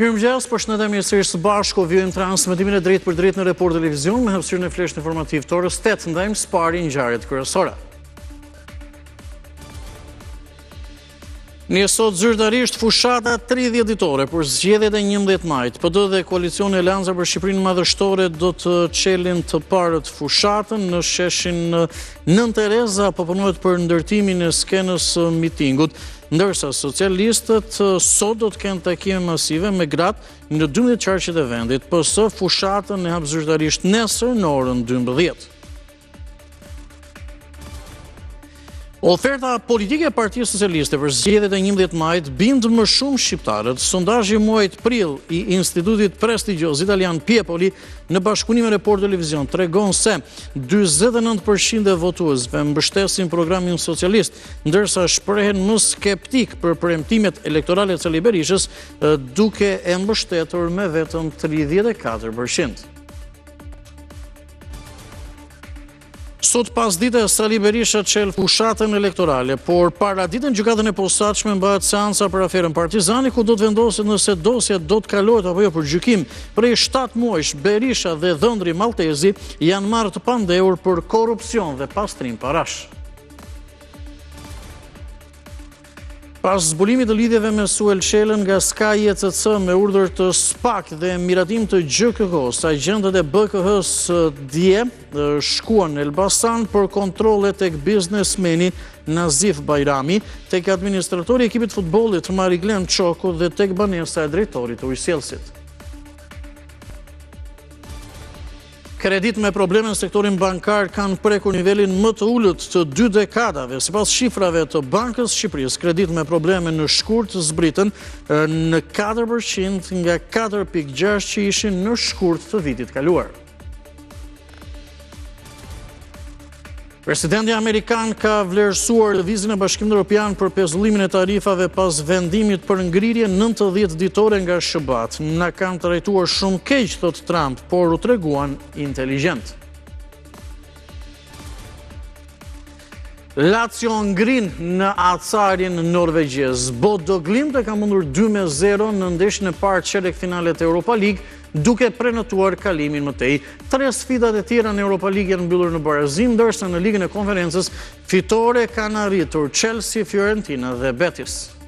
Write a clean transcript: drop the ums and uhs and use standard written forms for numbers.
Mirëmëngjes, përshëndetje mirësisht së bashku, vijojmë transmetimin e drejtë për drejtë në Report Televizion me hapësirën e fleshit informativ të orës 8, ndajmë spari ngjarjet kryesore. Një sot zyrtarisht fushata 30 ditore për zgjedhjet e 11 majit. PD dhe koalicioni Alleanca për Shqipërinë Madhështore do të çelin të parët fushatën në sheshin Nën Tereza, apo punohet për ndërtimin e skenës mitingut, ndërsa socialistët sot do të kenë takime masive me gratë në 12 qarqet e vendit. PS fushatën e hap zyrtarisht nesër në orën 12. Oferta politike e Partisë Socialiste për zgjedhjet e 11 majit bind më shumë shqiptarët. Sondazhi i muajit prill i institutit prestigjioz italian Piepoli në bashkëpunim me Report Televizion tregon se 49% e votuesve mbështesin programin socialist, ndërsa shprehen më skeptik për premtimet elektorale të Sali Berishës, duke e mbështetur me vetëm 34%. Sot pas dite Sali Berisha çel fushatën elektorale, por para ditën gjykatën e posaçme mbahet seanca për aferën Partizani, ku do të vendoset nëse dosja do të kalohet apo jo për gjykim. Prej 7 muajsh Berisha dhe Dhëndri Maltezi janë marrë të pandehur për korrupsion dhe pastrim parash. Pas zbulimit të lidhjeve me Suel Shelën nga Sky ECC me urdhër të SPAK dhe miratim të GKK-s, agjentët e BKH-s dje shkuan në Elbasan për kontrolle tek biznesmeni Nazif Bajrami, tek administratori i ekipit futbollit Mariglen Çoku dhe tek banesa e drejtorit të ujësjellësit. Kredit me probleme në sektorin bankar kanë prekur nivelin më të ulët të 2 dekadave. Sipas shifrave të Bankës Shqipërisë, kredit me probleme në shkurt zbritën në 4% nga 4.6 që ishin në shkurt të vitit kaluar. Presidenti Amerikan ka vlerësuar lëvizjen e Bashkimit Evropian për pezullimin e tarifave pas vendimit për ngrirje 90 ditore nga SHBAT. Na kanë trajtuar shumë keq, thot Trump, por u treguan inteligjent. Lazio ngrin në acarin norvegjez. Bodo Glimt ka mundur 2-0 në ndeshjen e parë çelek finalet e Europa League, duke prenëtuar kalimin më tej. 3 sfidat e tjera në Europa League janë mbyllur në barazim, ndërsa në Ligën e Konferencës fitore kanë arritur Chelsea, Fiorentina dhe Betis.